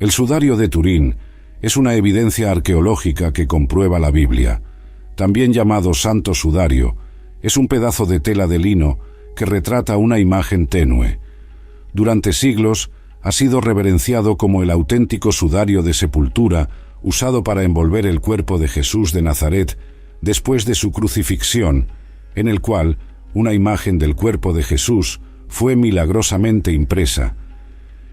El sudario de Turín es una evidencia arqueológica que comprueba la Biblia. También llamado Santo Sudario, es un pedazo de tela de lino que retrata una imagen tenue. Durante siglos ha sido reverenciado como el auténtico sudario de sepultura usado para envolver el cuerpo de Jesús de Nazaret después de su crucifixión, en el cual una imagen del cuerpo de Jesús fue milagrosamente impresa.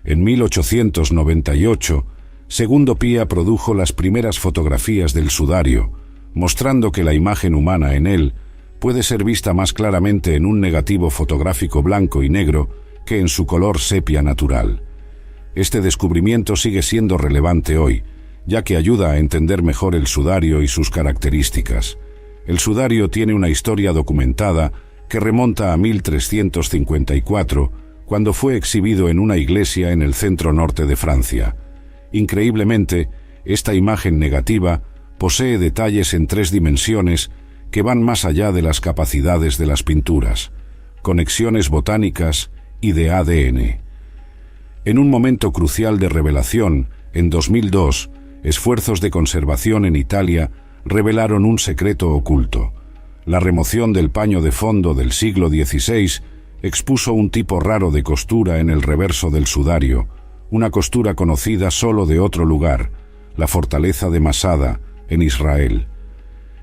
En 1898, Segundo Pía produjo las primeras fotografías del sudario, mostrando que la imagen humana en él puede ser vista más claramente en un negativo fotográfico blanco y negro que en su color sepia natural. Este descubrimiento sigue siendo relevante hoy, ya que ayuda a entender mejor el sudario y sus características. El sudario tiene una historia documentada que remonta a 1354, cuando fue exhibido en una iglesia en el centro norte de Francia. Increíblemente, esta imagen negativa posee detalles en 3 dimensiones que van más allá de las capacidades de las pinturas, conexiones botánicas y de ADN. En un momento crucial de revelación, en 2002, esfuerzos de conservación en Italia revelaron un secreto oculto. La remoción del paño de fondo del siglo XVI expuso un tipo raro de costura en el reverso del sudario, una costura conocida solo de otro lugar, la fortaleza de Masada, en Israel.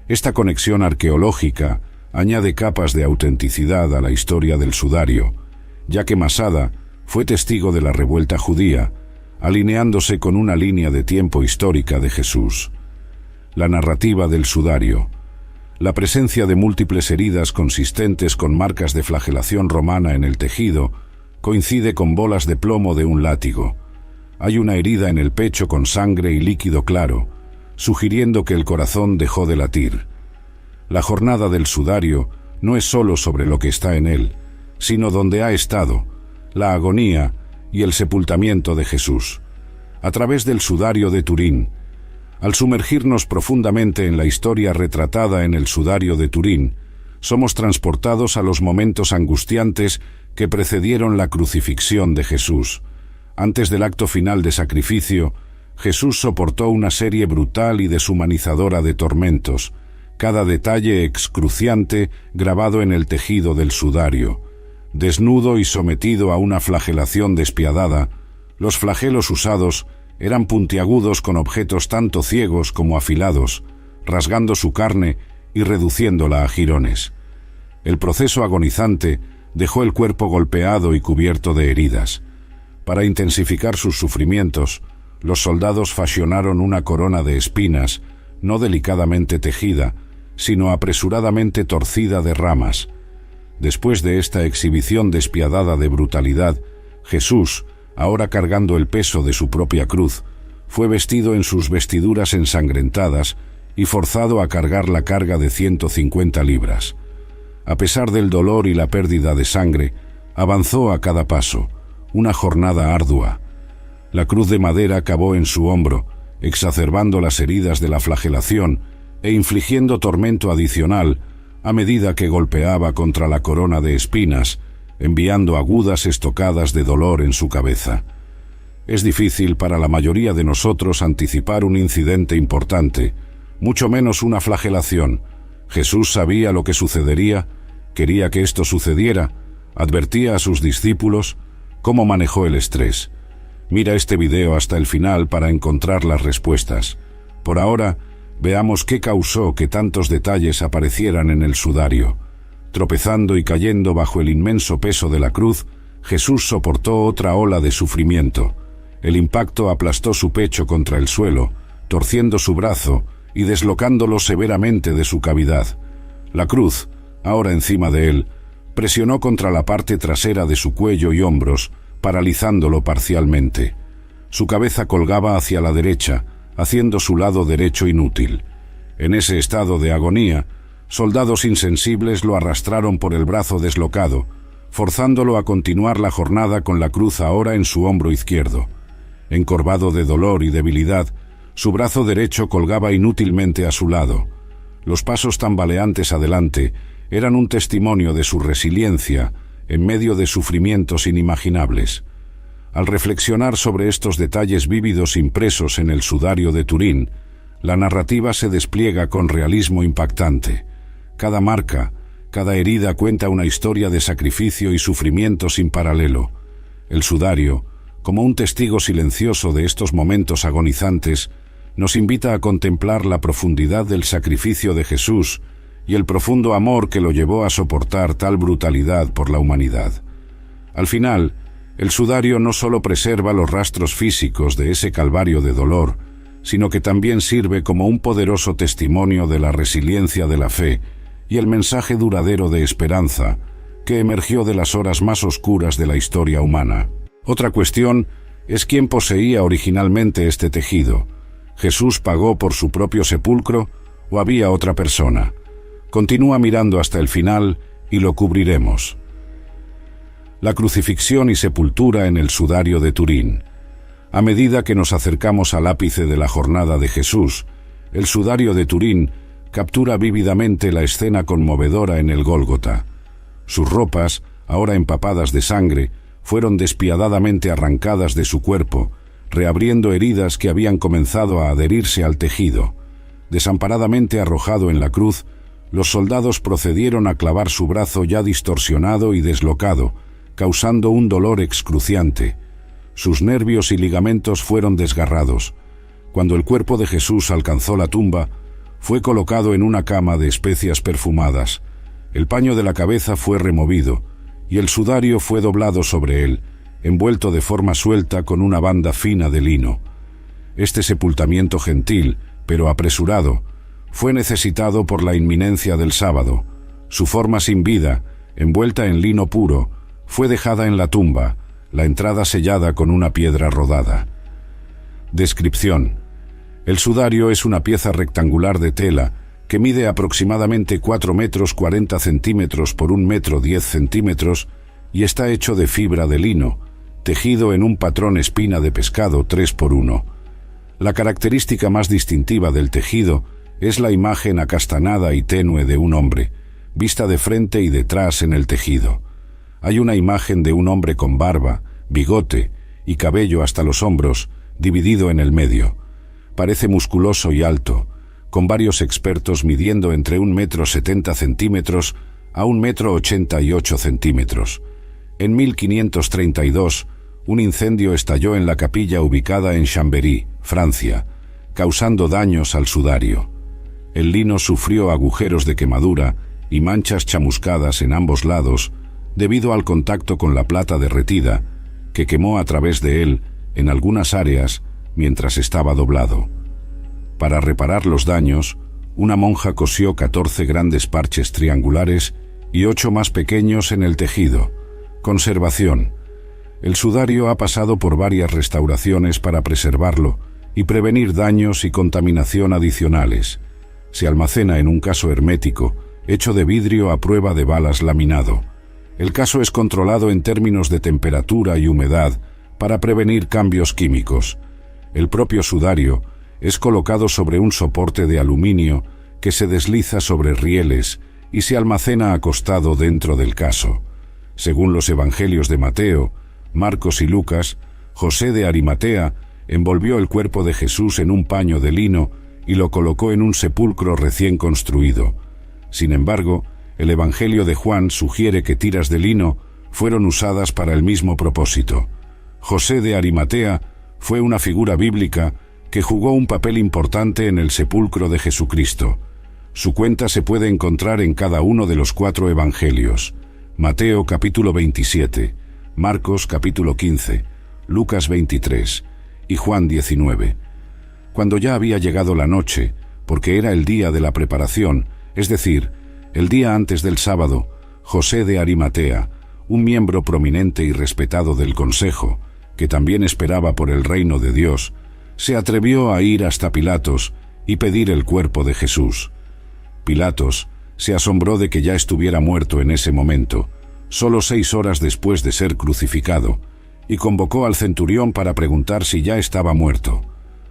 Esta conexión arqueológica añade capas de autenticidad a la historia del sudario, ya que Masada fue testigo de la revuelta judía, alineándose con una línea de tiempo histórica de Jesús. La narrativa del sudario. La presencia de múltiples heridas consistentes con marcas de flagelación romana en el tejido coincide con bolas de plomo de un látigo. Hay una herida en el pecho con sangre y líquido claro, sugiriendo que el corazón dejó de latir. La jornada del sudario no es solo sobre lo que está en él, sino donde ha estado, la agonía y el sepultamiento de Jesús. A través del sudario de Turín, al sumergirnos profundamente en la historia retratada en el sudario de Turín, somos transportados a los momentos angustiantes que precedieron la crucifixión de Jesús. Antes del acto final de sacrificio, Jesús soportó una serie brutal y deshumanizadora de tormentos, cada detalle excruciante grabado en el tejido del sudario. Desnudo y sometido a una flagelación despiadada, los flagelos usados eran puntiagudos con objetos tanto ciegos como afilados, rasgando su carne y reduciéndola a jirones. El proceso agonizante dejó el cuerpo golpeado y cubierto de heridas. Para intensificar sus sufrimientos, los soldados fashionaron una corona de espinas, no delicadamente tejida, sino apresuradamente torcida de ramas. Después de esta exhibición despiadada de brutalidad, Jesús, ahora cargando el peso de su propia cruz, fue vestido en sus vestiduras ensangrentadas y forzado a cargar la carga de 150 libras. A pesar del dolor y la pérdida de sangre, avanzó a cada paso, una jornada ardua. La cruz de madera cavó en su hombro, exacerbando las heridas de la flagelación e infligiendo tormento adicional a medida que golpeaba contra la corona de espinas, enviando agudas estocadas de dolor en su cabeza. Es difícil para la mayoría de nosotros anticipar un incidente importante, mucho menos una flagelación. Jesús sabía lo que sucedería, quería que esto sucediera, advertía a sus discípulos. ¿Cómo manejó el estrés? Mira este video hasta el final para encontrar las respuestas. Por ahora, veamos qué causó que tantos detalles aparecieran en el sudario. Tropezando y cayendo bajo el inmenso peso de la cruz, Jesús soportó otra ola de sufrimiento. El impacto aplastó su pecho contra el suelo, torciendo su brazo y deslocándolo severamente de su cavidad. La cruz, ahora encima de él, presionó contra la parte trasera de su cuello y hombros, paralizándolo parcialmente. Su cabeza colgaba hacia la derecha, haciendo su lado derecho inútil. En ese estado de agonía, soldados insensibles lo arrastraron por el brazo deslocado, forzándolo a continuar la jornada con la cruz ahora en su hombro izquierdo. Encorvado de dolor y debilidad, su brazo derecho colgaba inútilmente a su lado. Los pasos tambaleantes adelante eran un testimonio de su resiliencia en medio de sufrimientos inimaginables. Al reflexionar sobre estos detalles vívidos impresos en el sudario de Turín, la narrativa se despliega con realismo impactante. Cada marca, cada herida cuenta una historia de sacrificio y sufrimiento sin paralelo. El sudario, como un testigo silencioso de estos momentos agonizantes, nos invita a contemplar la profundidad del sacrificio de Jesús y el profundo amor que lo llevó a soportar tal brutalidad por la humanidad. Al final, el sudario no solo preserva los rastros físicos de ese calvario de dolor, sino que también sirve como un poderoso testimonio de la resiliencia de la fe y el mensaje duradero de esperanza que emergió de las horas más oscuras de la historia humana. Otra cuestión es quién poseía originalmente este tejido. ¿Jesús pagó por su propio sepulcro o había otra persona? Continúa mirando hasta el final y lo cubriremos. La crucifixión y sepultura en el sudario de Turín. A medida que nos acercamos al ápice de la jornada de Jesús, el sudario de Turín captura vívidamente la escena conmovedora en el Gólgota. Sus ropas, ahora empapadas de sangre, fueron despiadadamente arrancadas de su cuerpo, reabriendo heridas que habían comenzado a adherirse al tejido. Desamparadamente arrojado en la cruz, los soldados procedieron a clavar su brazo ya distorsionado y deslocado, causando un dolor excruciante. Sus nervios y ligamentos fueron desgarrados. Cuando el cuerpo de Jesús alcanzó la tumba, fue colocado en una cama de especias perfumadas. El paño de la cabeza fue removido, y el sudario fue doblado sobre él, envuelto de forma suelta con una banda fina de lino. Este sepultamiento gentil, pero apresurado, fue necesitado por la inminencia del sábado. Su forma sin vida, envuelta en lino puro, fue dejada en la tumba, la entrada sellada con una piedra rodada. Descripción. El sudario es una pieza rectangular de tela que mide aproximadamente 4 metros 40 centímetros por 1 metro 10 centímetros y está hecho de fibra de lino, tejido en un patrón espina de pescado 3x1. La característica más distintiva del tejido es la imagen acastanada y tenue de un hombre, vista de frente y detrás en el tejido. Hay una imagen de un hombre con barba, bigote y cabello hasta los hombros, dividido en el medio. Parece musculoso y alto, con varios expertos midiendo entre 1 metro 70 centímetros a 1 metro 88 centímetros. En 1532, un incendio estalló en la capilla ubicada en Chambéry, Francia, causando daños al sudario. El lino sufrió agujeros de quemadura y manchas chamuscadas en ambos lados debido al contacto con la plata derretida, que quemó a través de él en algunas áreas mientras estaba doblado. Para reparar los daños, una monja cosió 14 grandes parches triangulares y 8 más pequeños en el tejido. Conservación. El sudario ha pasado por varias restauraciones para preservarlo y prevenir daños y contaminación adicionales. Se almacena en un caso hermético, hecho de vidrio a prueba de balas laminado. El caso es controlado en términos de temperatura y humedad para prevenir cambios químicos. El propio sudario es colocado sobre un soporte de aluminio que se desliza sobre rieles y se almacena acostado dentro del caso. Según los evangelios de Mateo, Marcos y Lucas, José de Arimatea envolvió el cuerpo de Jesús en un paño de lino y lo colocó en un sepulcro recién construido. Sin embargo, el Evangelio de Juan sugiere que tiras de lino fueron usadas para el mismo propósito. José de Arimatea fue una figura bíblica que jugó un papel importante en el sepulcro de Jesucristo. Su cuenta se puede encontrar en cada uno de los 4 evangelios: Mateo capítulo 27, Marcos capítulo 15, Lucas 23 y Juan 19. Cuando ya había llegado la noche, porque era el día de la preparación, es decir, el día antes del sábado, José de Arimatea, un miembro prominente y respetado del Consejo, que también esperaba por el reino de Dios, se atrevió a ir hasta Pilatos y pedir el cuerpo de Jesús. Pilatos se asombró de que ya estuviera muerto en ese momento, solo 6 horas después de ser crucificado, y convocó al centurión para preguntar si ya estaba muerto.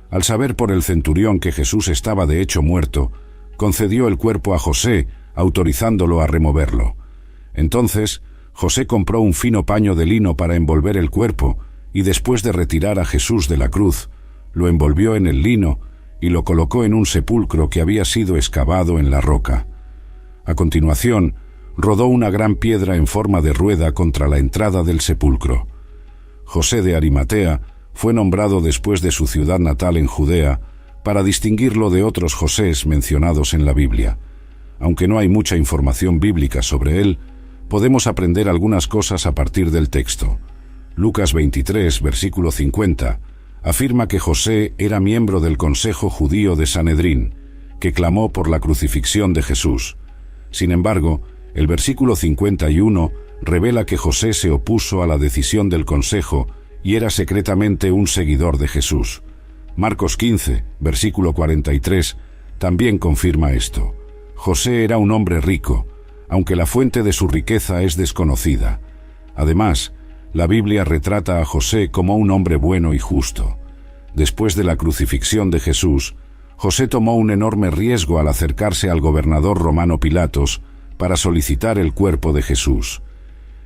Al saber por el centurión que Jesús estaba de hecho muerto, concedió el cuerpo a José, autorizándolo a removerlo. Entonces, José compró un fino paño de lino para envolver el cuerpo y después de retirar a Jesús de la cruz, lo envolvió en el lino y lo colocó en un sepulcro que había sido excavado en la roca. A continuación, rodó una gran piedra en forma de rueda contra la entrada del sepulcro. José de Arimatea fue nombrado después de su ciudad natal en Judea para distinguirlo de otros Josés mencionados en la Biblia. Aunque no hay mucha información bíblica sobre él, podemos aprender algunas cosas a partir del texto. Lucas 23, versículo 50, afirma que José era miembro del Consejo Judío de Sanedrín, que clamó por la crucifixión de Jesús. Sin embargo, el versículo 51 revela que José se opuso a la decisión del Consejo y era secretamente un seguidor de Jesús. Marcos 15, versículo 43, también confirma esto. José era un hombre rico, aunque la fuente de su riqueza es desconocida. Además, la Biblia retrata a José como un hombre bueno y justo. Después de la crucifixión de Jesús, José tomó un enorme riesgo al acercarse al gobernador romano Pilatos para solicitar el cuerpo de Jesús.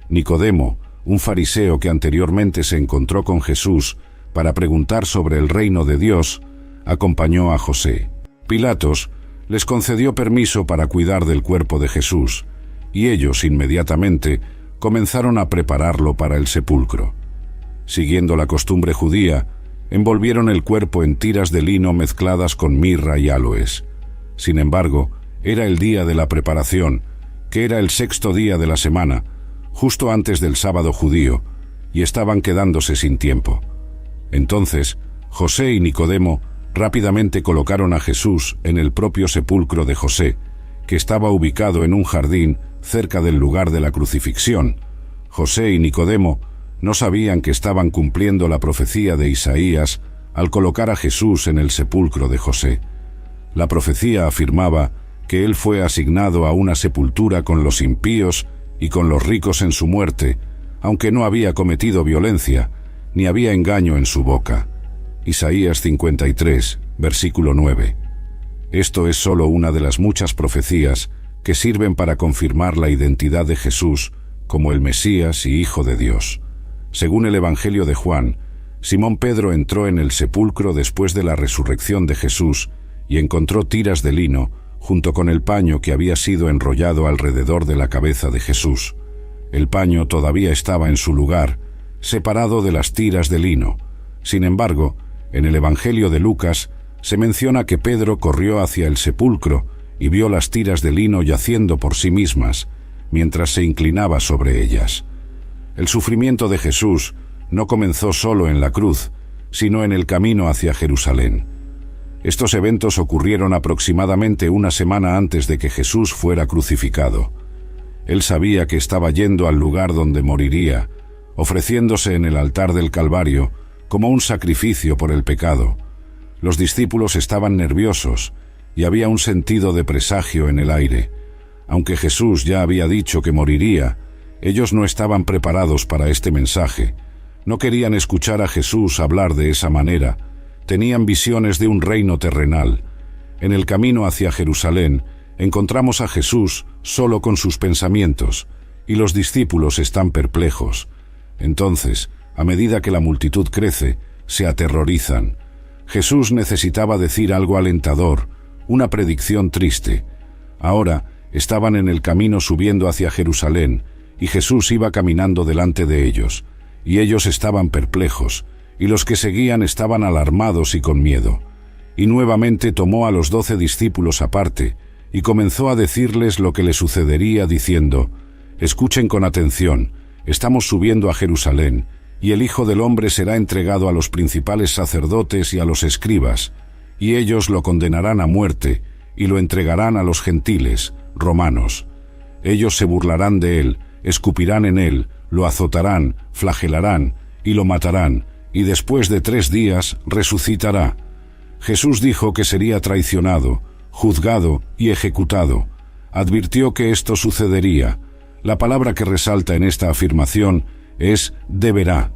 Nicodemo, un fariseo que anteriormente se encontró con Jesús para preguntar sobre el reino de Dios, acompañó a José. Pilatos les concedió permiso para cuidar del cuerpo de Jesús, y ellos inmediatamente comenzaron a prepararlo para el sepulcro. Siguiendo la costumbre judía, envolvieron el cuerpo en tiras de lino mezcladas con mirra y áloes. Sin embargo, era el día de la preparación, que era el 6º día de la semana, justo antes del sábado judío, y estaban quedándose sin tiempo. Entonces, José y Nicodemo rápidamente colocaron a Jesús en el propio sepulcro de José, que estaba ubicado en un jardín cerca del lugar de la crucifixión. José y Nicodemo no sabían que estaban cumpliendo la profecía de Isaías al colocar a Jesús en el sepulcro de José. La profecía afirmaba que él fue asignado a una sepultura con los impíos y con los ricos en su muerte, aunque no había cometido violencia, ni había engaño en su boca. Isaías 53, versículo 9. Esto es solo una de las muchas profecías que sirven para confirmar la identidad de Jesús como el Mesías y Hijo de Dios. Según el Evangelio de Juan, Simón Pedro entró en el sepulcro después de la resurrección de Jesús y encontró tiras de lino junto con el paño que había sido enrollado alrededor de la cabeza de Jesús. El paño todavía estaba en su lugar, separado de las tiras de lino. Sin embargo, en el Evangelio de Lucas se menciona que Pedro corrió hacia el sepulcro y vio las tiras de lino yaciendo por sí mismas, mientras se inclinaba sobre ellas. El sufrimiento de Jesús no comenzó solo en la cruz, sino en el camino hacia Jerusalén. Estos eventos ocurrieron aproximadamente una semana antes de que Jesús fuera crucificado. Él sabía que estaba yendo al lugar donde moriría, ofreciéndose en el altar del Calvario como un sacrificio por el pecado. Los discípulos estaban nerviosos y había un sentido de presagio en el aire. Aunque Jesús ya había dicho que moriría, ellos no estaban preparados para este mensaje. No querían escuchar a Jesús hablar de esa manera. Tenían visiones de un reino terrenal. En el camino hacia Jerusalén, encontramos a Jesús solo con sus pensamientos, y los discípulos están perplejos. Entonces, a medida que la multitud crece, se aterrorizan. Jesús necesitaba decir algo alentador, una predicción triste. Ahora estaban en el camino subiendo hacia Jerusalén, y Jesús iba caminando delante de ellos, y ellos estaban perplejos, y los que seguían estaban alarmados y con miedo. Y nuevamente tomó a los 12 discípulos aparte, y comenzó a decirles lo que le sucedería, diciendo: «Escuchen con atención, estamos subiendo a Jerusalén, y el Hijo del Hombre será entregado a los principales sacerdotes y a los escribas, y ellos lo condenarán a muerte, y lo entregarán a los gentiles, romanos. Ellos se burlarán de él, escupirán en él, lo azotarán, flagelarán, y lo matarán, y después de 3 días resucitará». Jesús dijo que sería traicionado, juzgado y ejecutado. Advirtió que esto sucedería. La palabra que resalta en esta afirmación es deberá.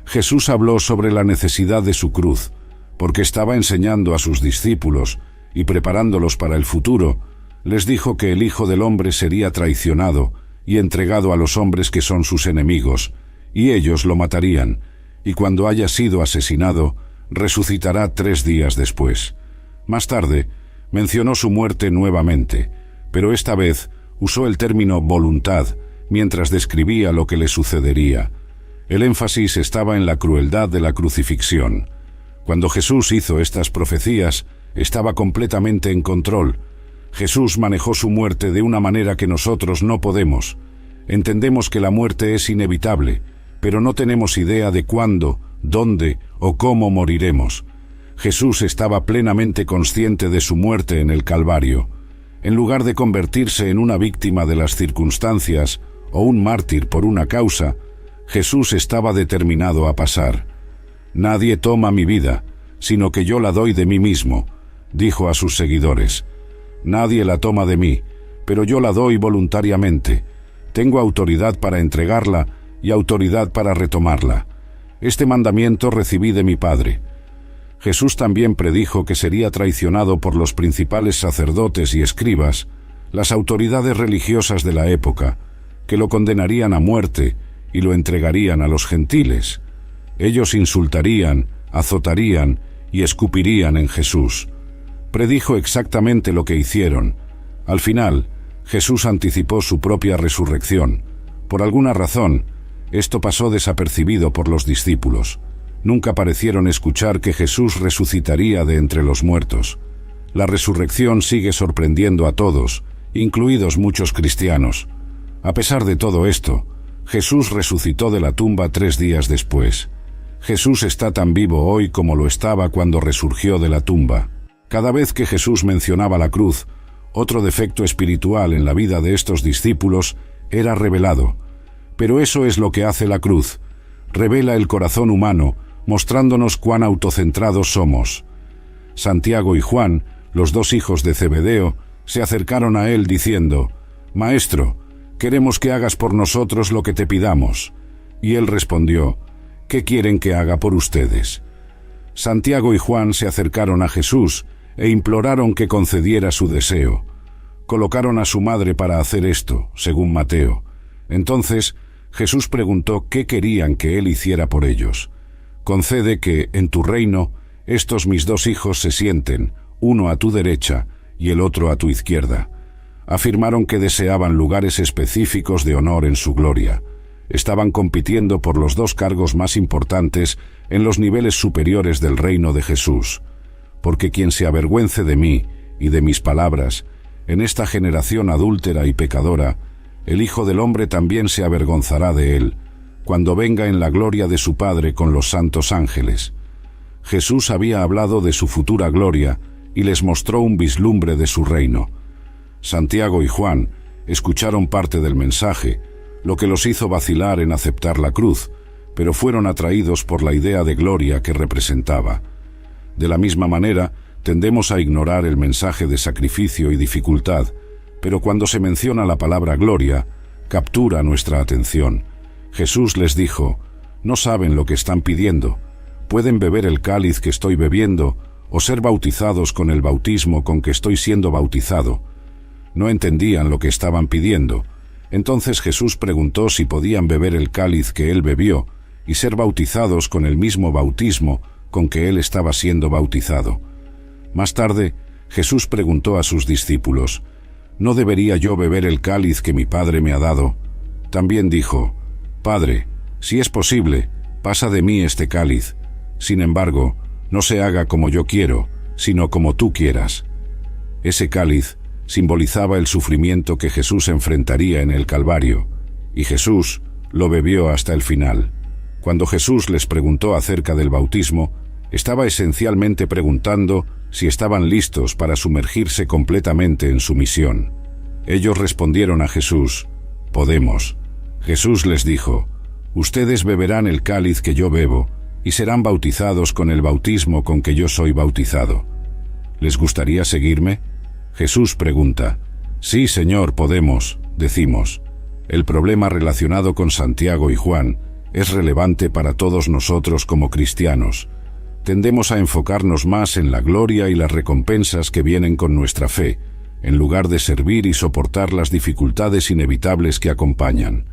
Jesús habló sobre la necesidad de su cruz, porque estaba enseñando a sus discípulos y preparándolos para el futuro. Les dijo que el Hijo del Hombre sería traicionado y entregado a los hombres que son sus enemigos, y ellos lo matarían, y cuando haya sido asesinado, resucitará 3 días después. Más tarde, mencionó su muerte nuevamente, pero esta vez usó el término voluntad mientras describía lo que le sucedería. El énfasis estaba en la crueldad de la crucifixión. Cuando Jesús hizo estas profecías, estaba completamente en control. Jesús manejó su muerte de una manera que nosotros no podemos. Entendemos que la muerte es inevitable, pero no tenemos idea de cuándo, dónde o cómo moriremos. Jesús estaba plenamente consciente de su muerte en el Calvario. En lugar de convertirse en una víctima de las circunstancias o un mártir por una causa, Jesús estaba determinado a pasar. «Nadie toma mi vida, sino que yo la doy de mí mismo», dijo a sus seguidores. «Nadie la toma de mí, pero yo la doy voluntariamente. Tengo autoridad para entregarla y autoridad para retomarla. Este mandamiento recibí de mi Padre». Jesús también predijo que sería traicionado por los principales sacerdotes y escribas, las autoridades religiosas de la época, que lo condenarían a muerte y lo entregarían a los gentiles. Ellos insultarían, azotarían y escupirían en Jesús. Predijo exactamente lo que hicieron. Al final, Jesús anticipó su propia resurrección. Por alguna razón, esto pasó desapercibido por los discípulos. Nunca parecieron escuchar que Jesús resucitaría de entre los muertos. La resurrección sigue sorprendiendo a todos, incluidos muchos cristianos. A pesar de todo esto, Jesús resucitó de la tumba 3 días después. Jesús está tan vivo hoy como lo estaba cuando resurgió de la tumba. Cada vez que Jesús mencionaba la cruz, otro defecto espiritual en la vida de estos discípulos era revelado. Pero eso es lo que hace la cruz. Revela el corazón humano, mostrándonos cuán autocentrados somos. Santiago y Juan, los 2 hijos de Zebedeo, se acercaron a él diciendo: «Maestro, queremos que hagas por nosotros lo que te pidamos». Y él respondió: «¿Qué quieren que haga por ustedes?». Santiago y Juan se acercaron a Jesús e imploraron que concediera su deseo. Colocaron a su madre para hacer esto, según Mateo. Entonces Jesús preguntó qué querían que él hiciera por ellos. «Concede que, en tu reino, estos mis 2 hijos se sienten, uno a tu derecha y el otro a tu izquierda». Afirmaron que deseaban lugares específicos de honor en su gloria. Estaban compitiendo por los 2 cargos más importantes en los niveles superiores del reino de Jesús. Porque quien se avergüence de mí y de mis palabras, en esta generación adúltera y pecadora, el Hijo del Hombre también se avergonzará de él, cuando venga en la gloria de su Padre con los santos ángeles. Jesús había hablado de su futura gloria y les mostró un vislumbre de su reino. Santiago y Juan escucharon parte del mensaje, lo que los hizo vacilar en aceptar la cruz, pero fueron atraídos por la idea de gloria que representaba. De la misma manera, tendemos a ignorar el mensaje de sacrificio y dificultad, pero cuando se menciona la palabra gloria, captura nuestra atención. Jesús les dijo: «No saben lo que están pidiendo. Pueden beber el cáliz que estoy bebiendo o ser bautizados con el bautismo con que estoy siendo bautizado». No entendían lo que estaban pidiendo. Entonces Jesús preguntó si podían beber el cáliz que él bebió y ser bautizados con el mismo bautismo con que él estaba siendo bautizado. Más tarde, Jesús preguntó a sus discípulos: ¿no debería yo beber el cáliz que mi Padre me ha dado? También dijo: «Padre, si es posible, pasa de mí este cáliz. Sin embargo, no se haga como yo quiero, sino como tú quieras». Ese cáliz simbolizaba el sufrimiento que Jesús enfrentaría en el Calvario, y Jesús lo bebió hasta el final. Cuando Jesús les preguntó acerca del bautismo, estaba esencialmente preguntando si estaban listos para sumergirse completamente en su misión. Ellos respondieron a Jesús: «Podemos». Jesús les dijo: «Ustedes beberán el cáliz que yo bebo y serán bautizados con el bautismo con que yo soy bautizado. ¿Les gustaría seguirme?». Jesús pregunta. «Sí, Señor, podemos», decimos. El problema relacionado con Santiago y Juan es relevante para todos nosotros como cristianos. Tendemos a enfocarnos más en la gloria y las recompensas que vienen con nuestra fe, en lugar de servir y soportar las dificultades inevitables que acompañan.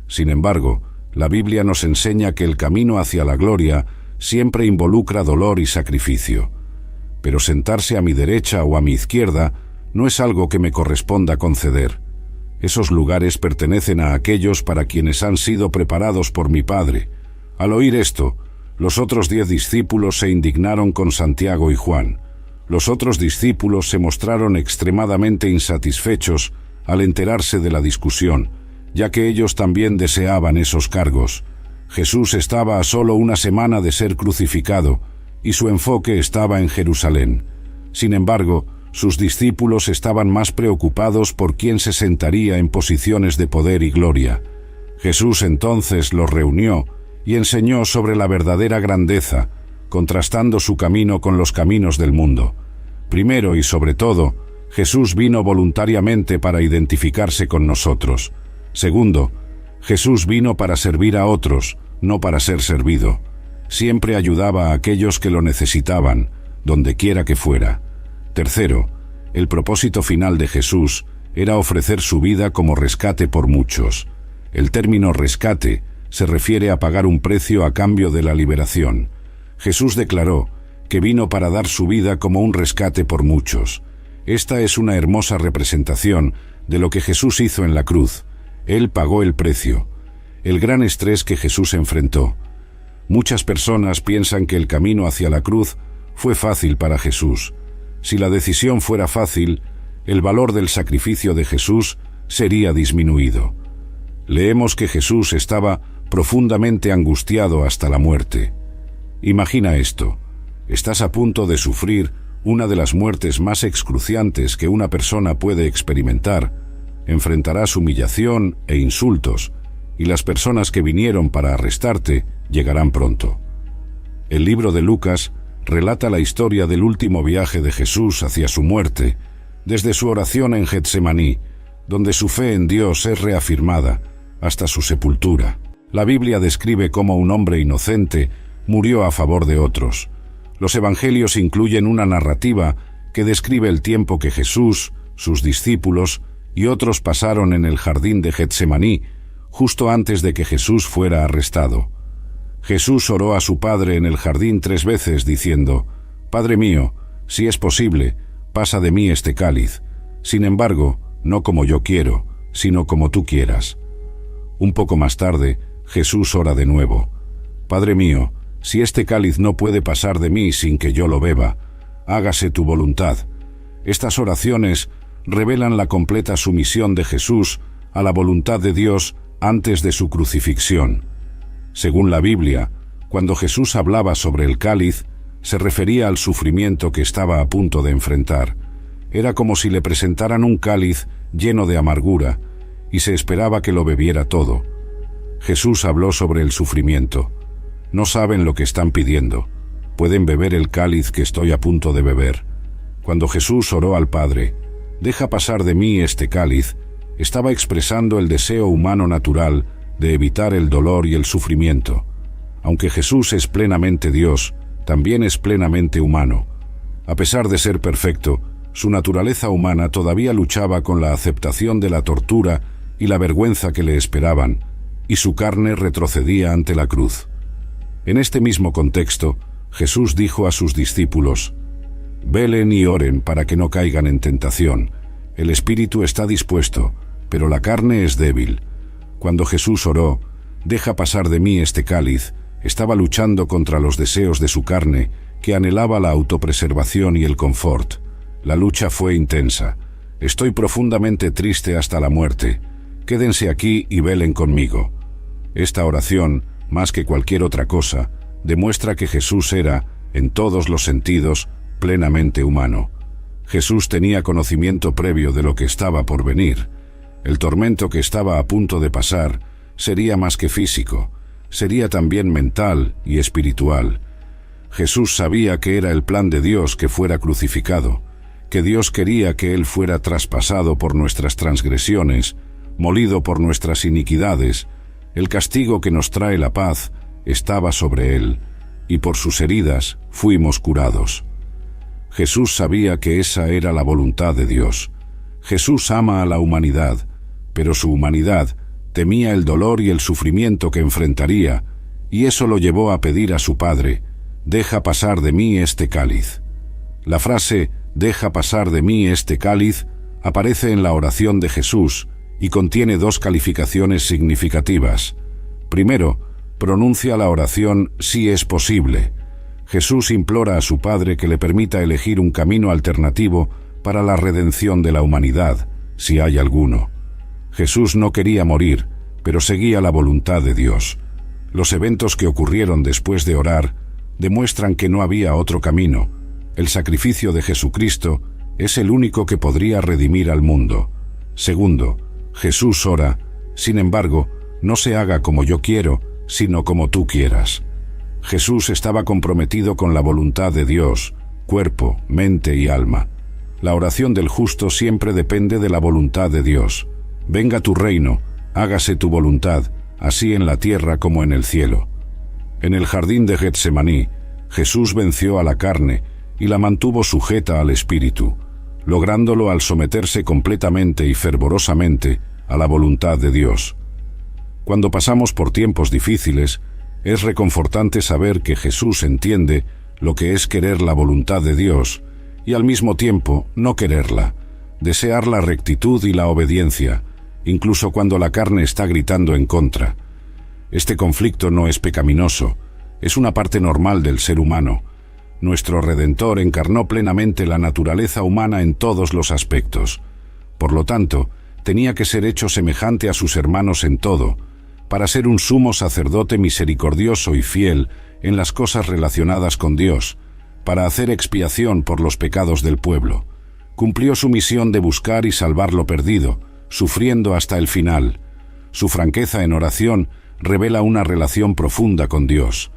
Sin embargo, La Biblia nos enseña que el camino hacia la gloria siempre involucra dolor y sacrificio. Pero sentarse a mi derecha o a mi izquierda no es algo que me corresponda conceder. Esos lugares pertenecen a aquellos para quienes han sido preparados por mi Padre. Al oír esto, los otros 10 discípulos se indignaron con Santiago y Juan. Los otros discípulos se mostraron extremadamente insatisfechos al enterarse de la discusión, ya que ellos también deseaban esos cargos. Jesús estaba a solo una semana de ser crucificado, y su enfoque estaba en Jerusalén. Sin embargo, sus discípulos estaban más preocupados por quién se sentaría en posiciones de poder y gloria. Jesús entonces los reunió y enseñó sobre la verdadera grandeza, contrastando su camino con los caminos del mundo. Primero y sobre todo, Jesús vino voluntariamente para identificarse con nosotros. Segundo, Jesús vino para servir a otros, no para ser servido. Siempre ayudaba a aquellos que lo necesitaban, donde quiera que fuera. Tercero, el propósito final de Jesús era ofrecer su vida como rescate por muchos. El término rescate se refiere a pagar un precio a cambio de la liberación. Jesús declaró que vino para dar su vida como un rescate por muchos. Esta es una hermosa representación de lo que Jesús hizo en la cruz. Él pagó el precio. El gran estrés que Jesús enfrentó. Muchas personas piensan que el camino hacia la cruz fue fácil para Jesús. Si la decisión fuera fácil, el valor del sacrificio de Jesús sería disminuido. Leemos que Jesús estaba profundamente angustiado hasta la muerte. Imagina esto. Estás a punto de sufrir una de las muertes más excruciantes que una persona puede experimentar. Enfrentarás humillación e insultos, y las personas que vinieron para arrestarte llegarán pronto. El libro de Lucas relata la historia del último viaje de Jesús hacia su muerte, desde su oración en Getsemaní, donde su fe en Dios es reafirmada, hasta su sepultura. La Biblia describe cómo un hombre inocente murió a favor de otros. Los evangelios incluyen una narrativa que describe el tiempo que Jesús, sus discípulos y otros pasaron en el jardín de Getsemaní, justo antes de que Jesús fuera arrestado. Jesús oró a su Padre en el jardín 3 veces diciendo: «Padre mío, si es posible, pasa de mí este cáliz. Sin embargo, no como yo quiero, sino como tú quieras». Un poco más tarde, Jesús ora de nuevo: «Padre mío, si este cáliz no puede pasar de mí sin que yo lo beba, hágase tu voluntad». Estas oraciones revelan la completa sumisión de Jesús a la voluntad de Dios antes de su crucifixión. Según la Biblia, cuando Jesús hablaba sobre el cáliz, se refería al sufrimiento que estaba a punto de enfrentar. Era como si le presentaran un cáliz lleno de amargura, y se esperaba que lo bebiera todo. Jesús habló sobre el sufrimiento. No saben lo que están pidiendo. Pueden beber el cáliz que estoy a punto de beber. Cuando Jesús oró al Padre: «Deja pasar de mí este cáliz», estaba expresando el deseo humano natural de evitar el dolor y el sufrimiento. Aunque Jesús es plenamente Dios, también es plenamente humano. A pesar de ser perfecto, su naturaleza humana todavía luchaba con la aceptación de la tortura y la vergüenza que le esperaban, y su carne retrocedía ante la cruz. En este mismo contexto, Jesús dijo a sus discípulos: «Velen y oren para que no caigan en tentación. El espíritu está dispuesto, pero la carne es débil». Cuando Jesús oró: «Deja pasar de mí este cáliz», estaba luchando contra los deseos de su carne, que anhelaba la autopreservación y el confort. La lucha fue intensa. «Estoy profundamente triste hasta la muerte. Quédense aquí y velen conmigo». Esta oración, más que cualquier otra cosa, demuestra que Jesús era, en todos los sentidos, plenamente humano. Jesús tenía conocimiento previo de lo que estaba por venir. El tormento que estaba a punto de pasar sería más que físico, sería también mental y espiritual. Jesús sabía que era el plan de Dios que fuera crucificado, que Dios quería que Él fuera traspasado por nuestras transgresiones, molido por nuestras iniquidades. El castigo que nos trae la paz estaba sobre Él, y por sus heridas fuimos curados. Jesús sabía que esa era la voluntad de Dios. Jesús ama a la humanidad, pero su humanidad Temía el dolor y el sufrimiento que enfrentaría, y eso lo llevó a pedir a su Padre: «Deja pasar de mí este cáliz». La frase «deja pasar de mí este cáliz» aparece en la oración de Jesús y contiene dos calificaciones significativas. Primero, pronuncia la oración «si es posible». Jesús implora a su Padre que le permita elegir un camino alternativo para la redención de la humanidad, si hay alguno. Jesús no quería morir, pero seguía la voluntad de Dios. Los eventos que ocurrieron después de orar demuestran que no había otro camino. El sacrificio de Jesucristo es el único que podría redimir al mundo. Segundo, Jesús ora: «Sin embargo, no se haga como yo quiero, sino como tú quieras». Jesús estaba comprometido con la voluntad de Dios, cuerpo, mente y alma. La oración del justo siempre depende de la voluntad de Dios. «Venga tu reino, hágase tu voluntad, así en la tierra como en el cielo». En el jardín de Getsemaní, Jesús venció a la carne y la mantuvo sujeta al espíritu, lográndolo al someterse completamente y fervorosamente a la voluntad de Dios. Cuando pasamos por tiempos difíciles, es reconfortante saber que Jesús entiende lo que es querer la voluntad de Dios y al mismo tiempo no quererla, desear la rectitud y la obediencia, incluso cuando la carne está gritando en contra. Este conflicto no es pecaminoso, es una parte normal del ser humano. Nuestro Redentor encarnó plenamente la naturaleza humana en todos los aspectos. Por lo tanto, tenía que ser hecho semejante a sus hermanos en todo, para ser un sumo sacerdote misericordioso y fiel en las cosas relacionadas con Dios, para hacer expiación por los pecados del pueblo. Cumplió su misión de buscar y salvar lo perdido, sufriendo hasta el final. Su franqueza en oración revela una relación profunda con Dios.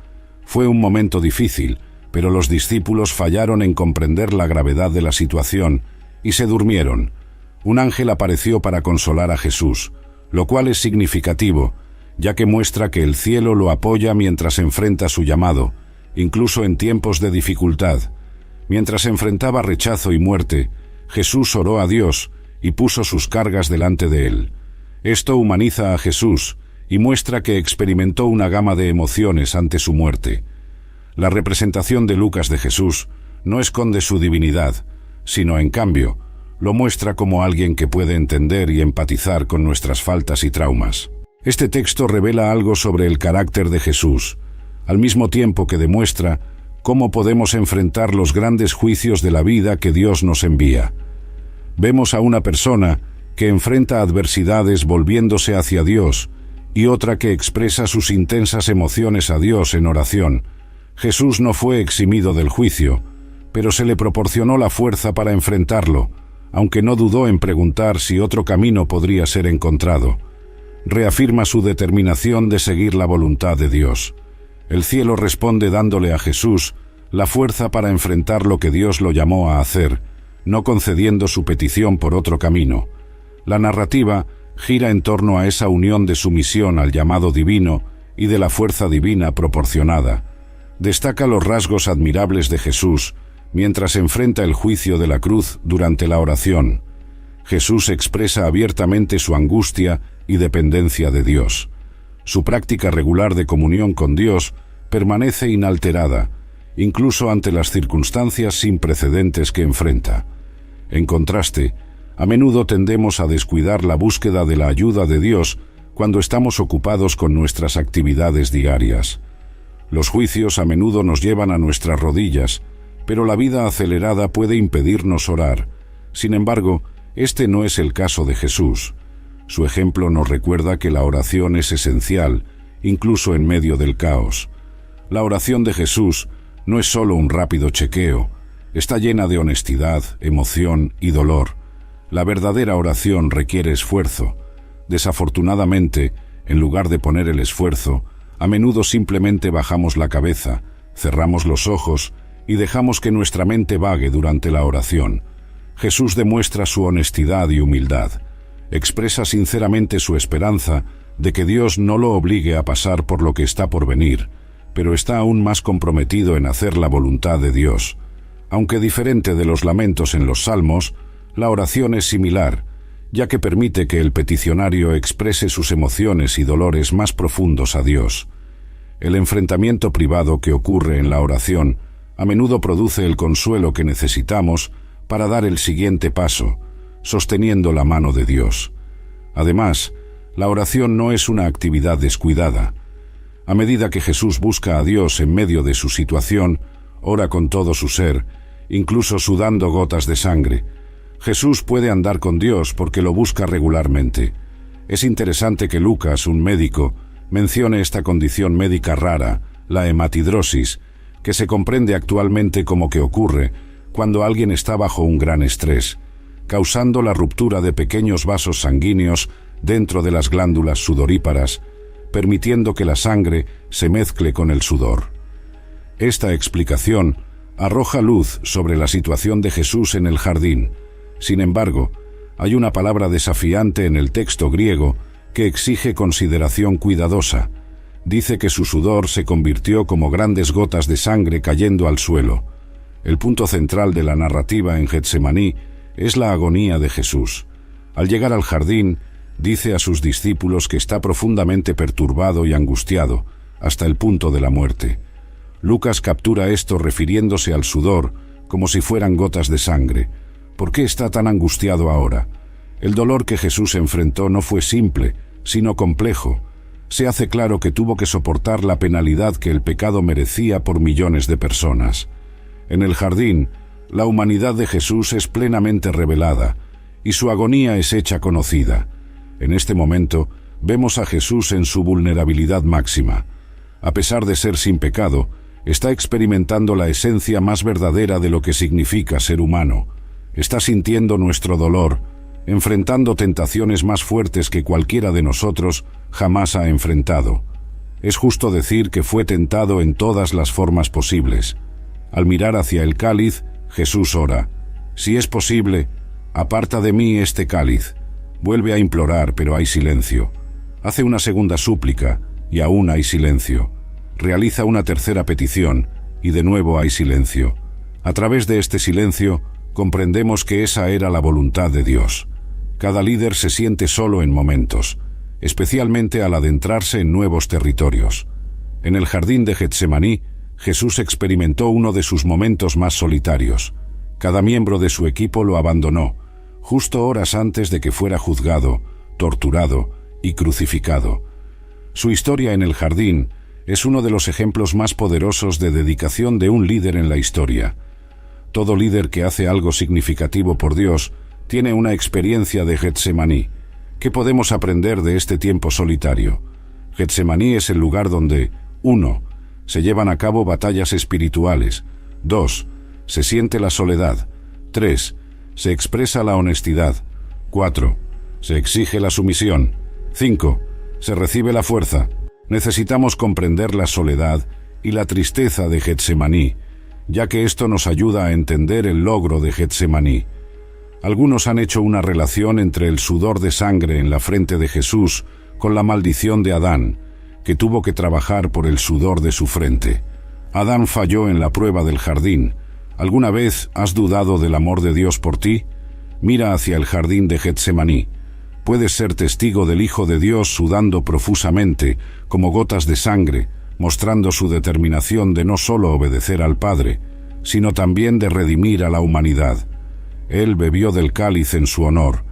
Fue un momento difícil, pero los discípulos fallaron en comprender la gravedad de la situación y se durmieron. Un ángel apareció para consolar a Jesús, lo cual es significativo, ya que muestra que el cielo lo apoya mientras enfrenta su llamado, incluso en tiempos de dificultad. Mientras enfrentaba rechazo y muerte, Jesús oró a Dios y puso sus cargas delante de él. Esto humaniza a Jesús y muestra que experimentó una gama de emociones ante su muerte. La representación de Lucas de Jesús no esconde su divinidad, sino en cambio, lo muestra como alguien que puede entender y empatizar con nuestras faltas y traumas. Este texto revela algo sobre el carácter de Jesús, al mismo tiempo que demuestra cómo podemos enfrentar los grandes juicios de la vida que Dios nos envía. Vemos a una persona que enfrenta adversidades volviéndose hacia Dios y otra que expresa sus intensas emociones a Dios en oración. Jesús no fue eximido del juicio, pero se le proporcionó la fuerza para enfrentarlo, aunque no dudó en preguntar si otro camino podría ser encontrado. Reafirma su determinación de seguir la voluntad de Dios. El cielo responde dándole a Jesús la fuerza para enfrentar lo que Dios lo llamó a hacer, no concediendo su petición por otro camino. La narrativa gira en torno a esa unión de sumisión al llamado divino y de la fuerza divina proporcionada. Destaca los rasgos admirables de Jesús mientras enfrenta el juicio de la cruz durante la oración. Jesús expresa abiertamente su angustia y dependencia de Dios. Su práctica regular de comunión con Dios permanece inalterada, incluso ante las circunstancias sin precedentes que enfrenta. En contraste, a menudo tendemos a descuidar la búsqueda de la ayuda de Dios cuando estamos ocupados con nuestras actividades diarias. Los juicios a menudo nos llevan a nuestras rodillas, pero la vida acelerada puede impedirnos orar. Sin embargo, este no es el caso de Jesús. Su ejemplo nos recuerda que la oración es esencial, incluso en medio del caos. La oración de Jesús no es solo un rápido chequeo, está llena de honestidad, emoción y dolor. La verdadera oración requiere esfuerzo. Desafortunadamente, en lugar de poner el esfuerzo, a menudo simplemente bajamos la cabeza, cerramos los ojos y dejamos que nuestra mente vague durante la oración. Jesús demuestra su honestidad y humildad. Expresa sinceramente su esperanza de que Dios no lo obligue a pasar por lo que está por venir, pero está aún más comprometido en hacer la voluntad de Dios. Aunque diferente de los lamentos en los Salmos, la oración es similar, ya que permite que el peticionario exprese sus emociones y dolores más profundos a Dios. El enfrentamiento privado que ocurre en la oración a menudo produce el consuelo que necesitamos para dar el siguiente paso, sosteniendo la mano de Dios. Además, la oración no es una actividad descuidada. A medida que Jesús busca a Dios en medio de su situación, ora con todo su ser, incluso sudando gotas de sangre. Jesús puede andar con Dios porque lo busca regularmente. Es interesante que Lucas, un médico, mencione esta condición médica rara, la hematidrosis, que se comprende actualmente como que ocurre cuando alguien está bajo un gran estrés, causando la ruptura de pequeños vasos sanguíneos dentro de las glándulas sudoríparas, permitiendo que la sangre se mezcle con el sudor. Esta explicación arroja luz sobre la situación de Jesús en el jardín. Sin embargo, hay una palabra desafiante en el texto griego que exige consideración cuidadosa. Dice que su sudor se convirtió como grandes gotas de sangre cayendo al suelo. El punto central de la narrativa en Getsemaní es la agonía de Jesús. Al llegar al jardín, dice a sus discípulos que está profundamente perturbado y angustiado, hasta el punto de la muerte. Lucas captura esto refiriéndose al sudor como si fueran gotas de sangre. ¿Por qué está tan angustiado ahora? El dolor que Jesús enfrentó no fue simple, sino complejo. Se hace claro que tuvo que soportar la penalidad que el pecado merecía por millones de personas. En el jardín, la humanidad de Jesús es plenamente revelada, y su agonía es hecha conocida. En este momento, vemos a Jesús en su vulnerabilidad máxima. A pesar de ser sin pecado, está experimentando la esencia más verdadera de lo que significa ser humano. Está sintiendo nuestro dolor, enfrentando tentaciones más fuertes que cualquiera de nosotros jamás ha enfrentado. Es justo decir que fue tentado en todas las formas posibles. Al mirar hacia el cáliz, Jesús ora: «Si es posible, aparta de mí este cáliz». Vuelve a implorar, pero hay silencio. Hace una segunda súplica, y aún hay silencio. Realiza una tercera petición, y de nuevo hay silencio. A través de este silencio, comprendemos que esa era la voluntad de Dios. Cada líder se siente solo en momentos, especialmente al adentrarse en nuevos territorios. En el jardín de Getsemaní, Jesús experimentó uno de sus momentos más solitarios. Cada miembro de su equipo lo abandonó, justo horas antes de que fuera juzgado, torturado y crucificado. Su historia en el jardín es uno de los ejemplos más poderosos de dedicación de un líder en la historia. Todo líder que hace algo significativo por Dios tiene una experiencia de Getsemaní. ¿Qué podemos aprender de este tiempo solitario? Getsemaní es el lugar donde 1. Se llevan a cabo batallas espirituales. 2. Se siente la soledad. 3. Se expresa la honestidad. 4. Se exige la sumisión. 5. Se recibe la fuerza. Necesitamos comprender la soledad y la tristeza de Getsemaní, ya que esto nos ayuda a entender el logro de Getsemaní. Algunos han hecho una relación entre el sudor de sangre en la frente de Jesús con la maldición de Adán, que tuvo que trabajar por el sudor de su frente. Adán falló en la prueba del jardín. ¿Alguna vez has dudado del amor de Dios por ti? Mira hacia el jardín de Getsemaní. Puedes ser testigo del Hijo de Dios sudando profusamente, como gotas de sangre, mostrando su determinación de no solo obedecer al Padre, sino también de redimir a la humanidad. Él bebió del cáliz en su honor,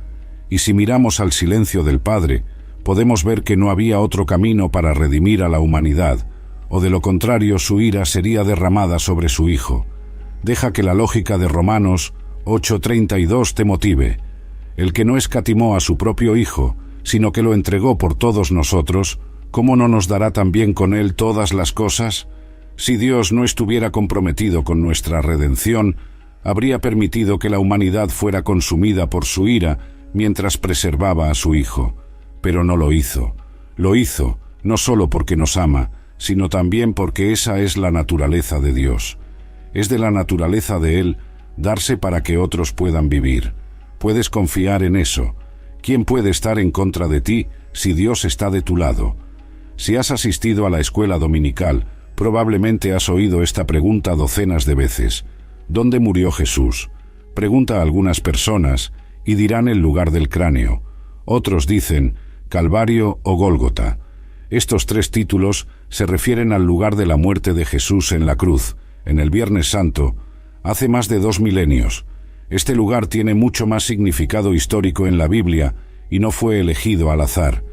y si miramos al silencio del Padre, podemos ver que no había otro camino para redimir a la humanidad, o de lo contrario su ira sería derramada sobre su Hijo. Deja que la lógica de Romanos 8:32 te motive. El que no escatimó a su propio Hijo, sino que lo entregó por todos nosotros, ¿cómo no nos dará también con él todas las cosas? Si Dios no estuviera comprometido con nuestra redención, habría permitido que la humanidad fuera consumida por su ira mientras preservaba a su Hijo. Pero no lo hizo. Lo hizo, no solo porque nos ama, sino también porque esa es la naturaleza de Dios. Es de la naturaleza de Él darse para que otros puedan vivir. Puedes confiar en eso. ¿Quién puede estar en contra de ti si Dios está de tu lado? Si has asistido a la escuela dominical, probablemente has oído esta pregunta docenas de veces. ¿Dónde murió Jesús? Pregunta a algunas personas, y dirán el lugar del cráneo. Otros dicen Calvario o Gólgota. Estos tres títulos se refieren al lugar de la muerte de Jesús en la cruz, en el Viernes Santo, hace más de 2 milenios. Este lugar tiene mucho más significado histórico en la Biblia y no fue elegido al azar.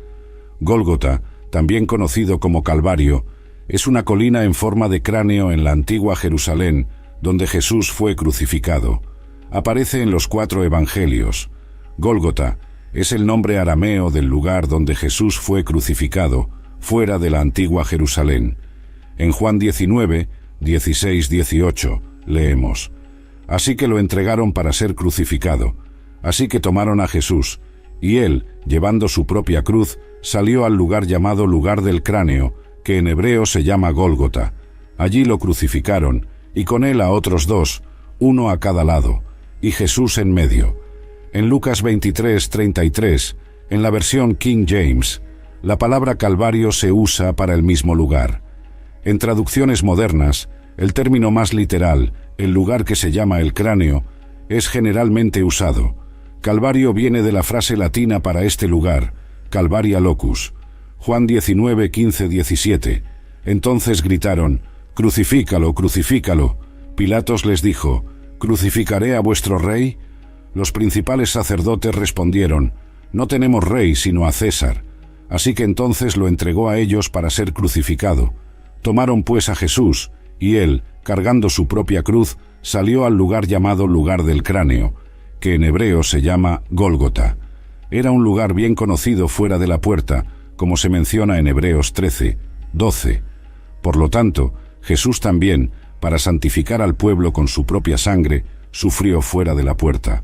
Gólgota, también conocido como Calvario, es una colina en forma de cráneo en la antigua Jerusalén, donde Jesús fue crucificado. Aparece en los 4 evangelios. Gólgota es el nombre arameo del lugar donde Jesús fue crucificado, fuera de la antigua Jerusalén. En Juan 19, 16-18, leemos: Así que lo entregaron para ser crucificado. Así que tomaron a Jesús, y él, llevando su propia cruz, salió al lugar llamado lugar del cráneo, que en hebreo se llama Gólgota. Allí lo crucificaron, y con él a otros 2, uno a cada lado, y Jesús en medio. En Lucas 23:33, en la versión King James, la palabra Calvario se usa para el mismo lugar. En traducciones modernas, el término más literal, el lugar que se llama el cráneo, es generalmente usado. Calvario viene de la frase latina para este lugar, Calvaria locus. Juan 19:15-17. Entonces gritaron: «Crucifícalo, crucifícalo». Pilatos les dijo: «¿Crucificaré a vuestro rey?». Los principales sacerdotes respondieron: «No tenemos rey sino a César». Así que entonces lo entregó a ellos para ser crucificado. Tomaron pues a Jesús, y él, cargando su propia cruz, salió al lugar llamado lugar del cráneo, que en hebreo se llama Gólgota. Era un lugar bien conocido fuera de la puerta, como se menciona en Hebreos 13:12. Por lo tanto, Jesús también, para santificar al pueblo con su propia sangre, sufrió fuera de la puerta.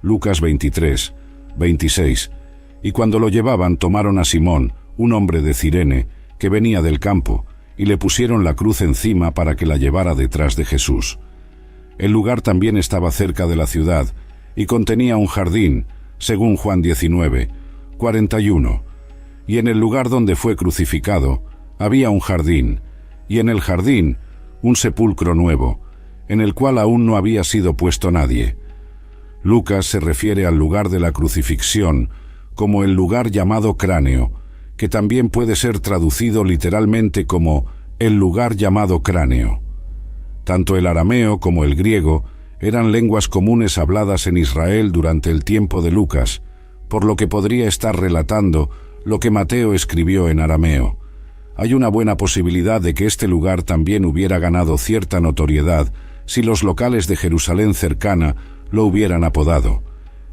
Lucas 23:26. Y cuando lo llevaban, tomaron a Simón, un hombre de Cirene, que venía del campo, y le pusieron la cruz encima para que la llevara detrás de Jesús. El lugar también estaba cerca de la ciudad, y contenía un jardín, según Juan 19:41. Y en el lugar donde fue crucificado, había un jardín, y en el jardín, un sepulcro nuevo, en el cual aún no había sido puesto nadie. Lucas se refiere al lugar de la crucifixión como el lugar llamado cráneo, que también puede ser traducido literalmente como el lugar llamado cráneo. Tanto el arameo como el griego eran lenguas comunes habladas en Israel durante el tiempo de Lucas, por lo que podría estar relatando lo que Mateo escribió en arameo. Hay una buena posibilidad de que este lugar también hubiera ganado cierta notoriedad si los locales de Jerusalén cercana lo hubieran apodado.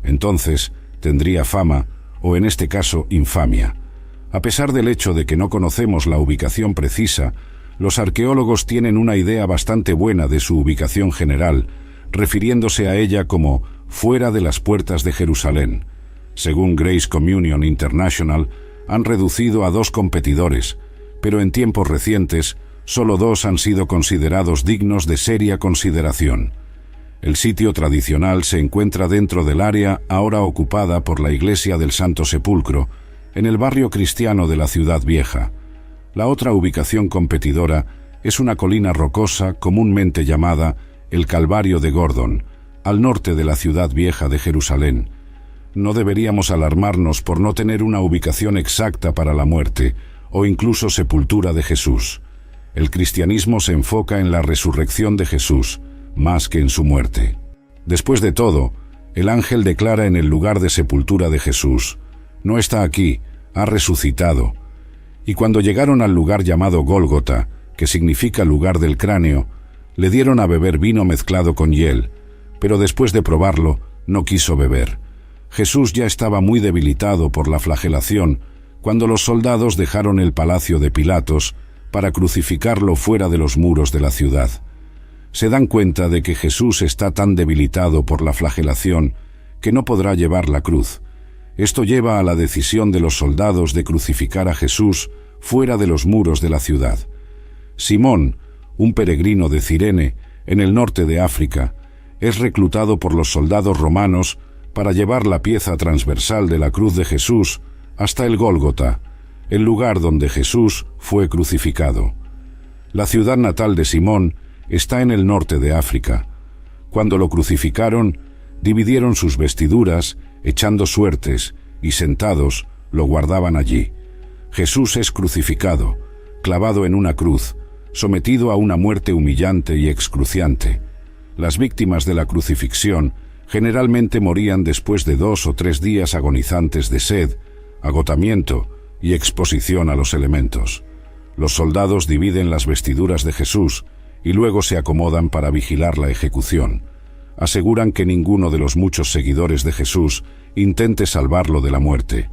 Entonces tendría fama, o en este caso infamia. A pesar del hecho de que no conocemos la ubicación precisa, los arqueólogos tienen una idea bastante buena de su ubicación general, refiriéndose a ella como fuera de las puertas de Jerusalén. Según Grace Communion International, han reducido a 2 competidores, pero en tiempos recientes, solo 2 han sido considerados dignos de seria consideración. El sitio tradicional se encuentra dentro del área ahora ocupada por la Iglesia del Santo Sepulcro, en el barrio cristiano de la Ciudad Vieja. La otra ubicación competidora es una colina rocosa comúnmente llamada el Calvario de Gordon, al norte de la Ciudad Vieja de Jerusalén. No deberíamos alarmarnos por no tener una ubicación exacta para la muerte o incluso sepultura de Jesús. El cristianismo se enfoca en la resurrección de Jesús, más que en su muerte. Después de todo, el ángel declara en el lugar de sepultura de Jesús: «No está aquí, ha resucitado». Y cuando llegaron al lugar llamado Gólgota, que significa lugar del cráneo, le dieron a beber vino mezclado con hiel, pero después de probarlo, no quiso beber. Jesús ya estaba muy debilitado por la flagelación cuando los soldados dejaron el palacio de Pilatos para crucificarlo fuera de los muros de la ciudad. Se dan cuenta de que Jesús está tan debilitado por la flagelación que no podrá llevar la cruz. Esto lleva a la decisión de los soldados de crucificar a Jesús fuera de los muros de la ciudad. Simón, un peregrino de Cirene, en el norte de África, es reclutado por los soldados romanos para llevar la pieza transversal de la cruz de Jesús hasta el Gólgota, el lugar donde Jesús fue crucificado. La ciudad natal de Simón está en el norte de África. Cuando lo crucificaron, dividieron sus vestiduras echando suertes, y sentados, lo guardaban allí. Jesús es crucificado, clavado en una cruz, sometido a una muerte humillante y excruciante. Las víctimas de la crucifixión generalmente morían después de 2 o 3 días agonizantes de sed, agotamiento y exposición a los elementos. Los soldados dividen las vestiduras de Jesús y luego se acomodan para vigilar la ejecución. Aseguran que ninguno de los muchos seguidores de Jesús intente salvarlo de la muerte.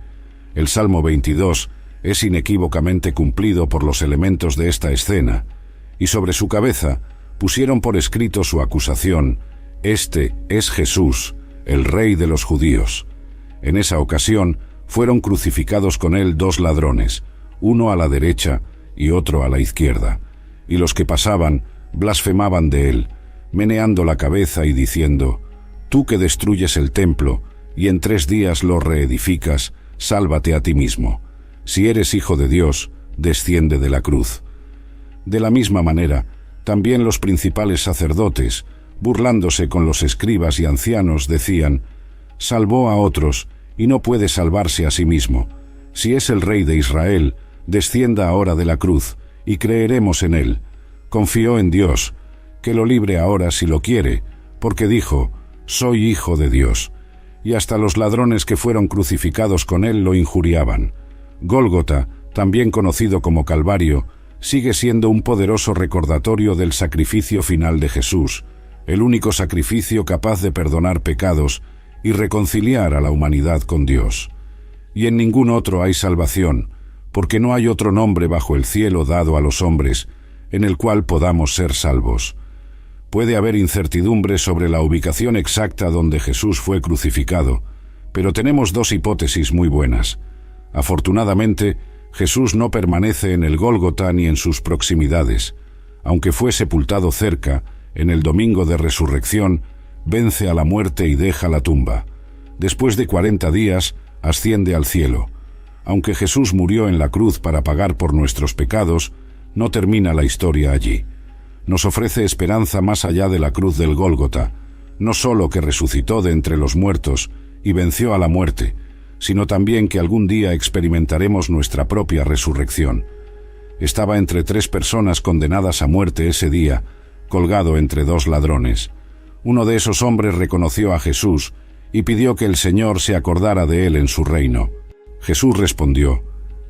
El Salmo 22 es inequívocamente cumplido por los elementos de esta escena, y sobre su cabeza pusieron por escrito su acusación: «Este es Jesús, el Rey de los judíos». En esa ocasión fueron crucificados con él 2 ladrones, uno a la derecha y otro a la izquierda, y los que pasaban blasfemaban de él, meneando la cabeza y diciendo: «Tú que destruyes el templo y en 3 días lo reedificas, sálvate a ti mismo. Si eres hijo de Dios, desciende de la cruz». De la misma manera, también los principales sacerdotes, burlándose con los escribas y ancianos, decían: «Salvó a otros y no puede salvarse a sí mismo. Si es el Rey de Israel, descienda ahora de la cruz y creeremos en él. Confió en Dios, que lo libre ahora si lo quiere, porque dijo: soy hijo de Dios». Y hasta los ladrones que fueron crucificados con él lo injuriaban. Gólgota, también conocido como Calvario, sigue siendo un poderoso recordatorio del sacrificio final de Jesús, el único sacrificio capaz de perdonar pecados y reconciliar a la humanidad con Dios. Y en ningún otro hay salvación, porque no hay otro nombre bajo el cielo dado a los hombres en el cual podamos ser salvos. Puede haber incertidumbre sobre la ubicación exacta donde Jesús fue crucificado, pero tenemos 2 hipótesis muy buenas. Afortunadamente, Jesús no permanece en el Gólgota ni en sus proximidades. Aunque fue sepultado cerca, en el domingo de resurrección, vence a la muerte y deja la tumba. Después de 40 días, asciende al cielo. Aunque Jesús murió en la cruz para pagar por nuestros pecados, no termina la historia allí. Nos ofrece esperanza más allá de la cruz del Gólgota, no solo que resucitó de entre los muertos y venció a la muerte, sino también que algún día experimentaremos nuestra propia resurrección. Estaba entre 3 personas condenadas a muerte ese día, colgado entre 2 ladrones. Uno de esos hombres reconoció a Jesús y pidió que el Señor se acordara de él en su reino. Jesús respondió: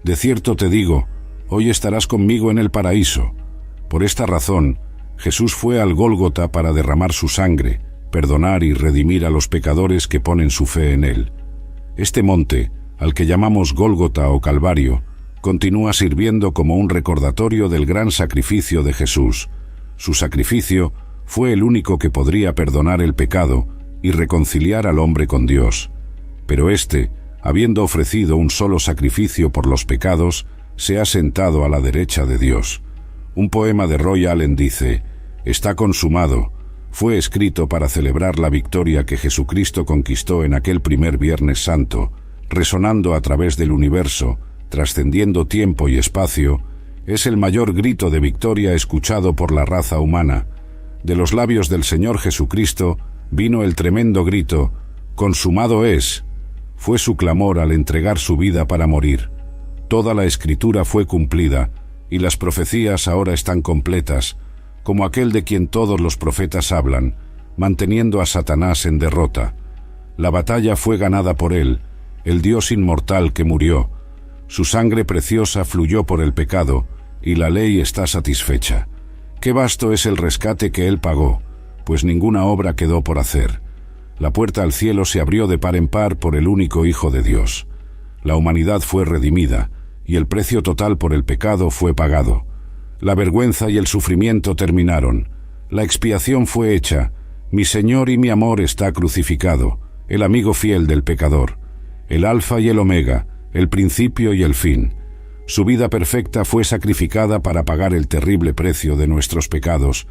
«De cierto te digo, hoy estarás conmigo en el paraíso». Por esta razón, Jesús fue al Gólgota para derramar su sangre, perdonar y redimir a los pecadores que ponen su fe en él. Este monte, al que llamamos Gólgota o Calvario, continúa sirviendo como un recordatorio del gran sacrificio de Jesús. Su sacrificio fue el único que podría perdonar el pecado y reconciliar al hombre con Dios. Pero éste, habiendo ofrecido un solo sacrificio por los pecados, se ha sentado a la derecha de Dios. Un poema de Roy Allen dice: «Está consumado». Fue escrito para celebrar la victoria que Jesucristo conquistó en aquel primer Viernes Santo, resonando a través del universo, trascendiendo tiempo y espacio. Es el mayor grito de victoria escuchado por la raza humana. De los labios del Señor Jesucristo vino el tremendo grito: «Consumado es». Fue su clamor al entregar su vida para morir. Toda la Escritura fue cumplida, y las profecías ahora están completas, como aquel de quien todos los profetas hablan, manteniendo a Satanás en derrota. La batalla fue ganada por él, el Dios inmortal que murió. Su sangre preciosa fluyó por el pecado, y la ley está satisfecha. Qué vasto es el rescate que él pagó, pues ninguna obra quedó por hacer. La puerta al cielo se abrió de par en par por el único Hijo de Dios. La humanidad fue redimida, y el precio total por el pecado fue pagado. La vergüenza y el sufrimiento terminaron. La expiación fue hecha. Mi Señor y mi amor está crucificado, el amigo fiel del pecador, el Alfa y el Omega, el principio y el fin. Su vida perfecta fue sacrificada para pagar el terrible precio de nuestros pecados.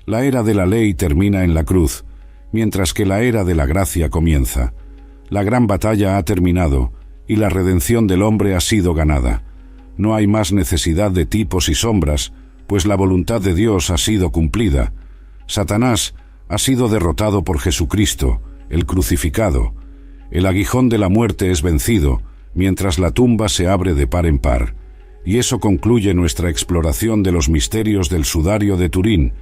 La era de la ley termina en la cruz, mientras que la era de la gracia comienza. La gran batalla ha terminado, y la redención del hombre ha sido ganada. No hay más necesidad de tipos y sombras, pues la voluntad de Dios ha sido cumplida. Satanás ha sido derrotado por Jesucristo, el crucificado. El aguijón de la muerte es vencido, mientras la tumba se abre de par en par. Y eso concluye nuestra exploración de los misterios del sudario de Turín.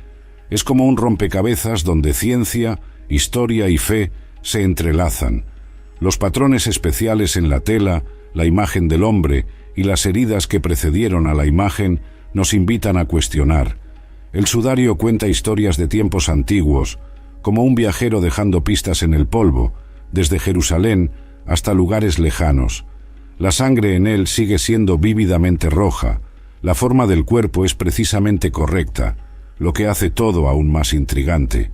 Es como un rompecabezas donde ciencia, historia y fe se entrelazan. Los patrones especiales en la tela, la imagen del hombre y las heridas que precedieron a la imagen nos invitan a cuestionar. El sudario cuenta historias de tiempos antiguos, como un viajero dejando pistas en el polvo, desde Jerusalén hasta lugares lejanos. La sangre en él sigue siendo vívidamente roja, la forma del cuerpo es precisamente correcta, lo que hace todo aún más intrigante.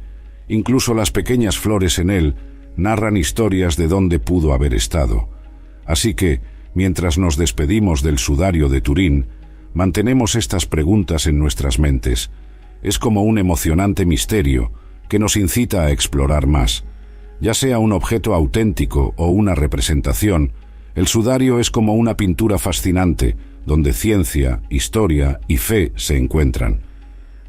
Incluso las pequeñas flores en él narran historias de dónde pudo haber estado. Así que, mientras nos despedimos del sudario de Turín, mantenemos estas preguntas en nuestras mentes. Es como un emocionante misterio que nos incita a explorar más. Ya sea un objeto auténtico o una representación, el sudario es como una pintura fascinante, donde ciencia, historia y fe se encuentran.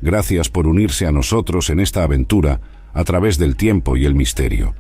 Gracias por unirse a nosotros en esta aventura a través del tiempo y el misterio.